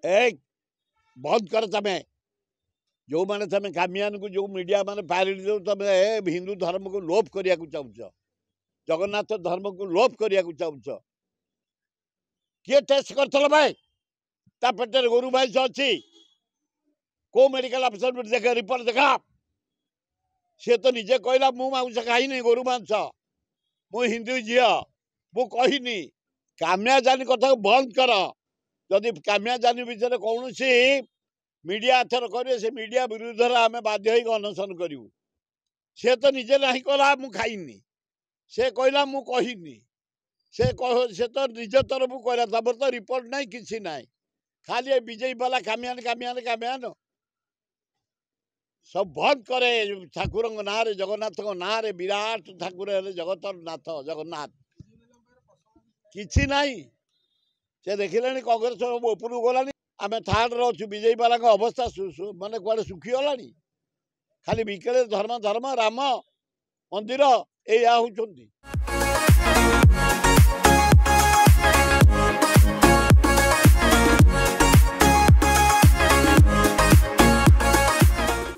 ए बंद कर तमें जो मैंने तमें कामियान को जो मीडिया मैंने पारिटी दो तमें हिंदू धर्म को लोप करिया को चाहूच जगन्नाथ धर्म को लोप करिया को चाहूच किए टेस्ट करथल भाई ता पेटर गोरु भाई अच्छी को मेडिकल अफिसर देखे रिपोर्ट देखा सी तो निजे कहला मु मांस खाई नहीं गोरु मांस मु हिंदू झील मु कहनी काम्या जानी कथा को बंद कर जदि काम्या जानी विषय कौन सी मीडिया एथर करेंगे से मीडिया विरुद्ध आम बाध्य अनशन करूँ सी तो निजे ना कहला मु खाइनी से कहला मु कहनी से तो निज तरफ कहला तमर तो रिपोर्ट नहीं किसी ना खाली बीजेपी वाला काम्यान काम्यान काम्यान सब बंद करे ठाकुर ना जगन्नाथ ना विराट ठाकुर जगतर नाथ जगन्नाथ किसी नहीं से देखिले कांग्रेस उपरू गलानी आम थार्ड अच्छु बीजेपी वाला अवस्था माने कड़े सुखीगला खाली बिकेले धर्म धर्म राम मंदिर या हूँ।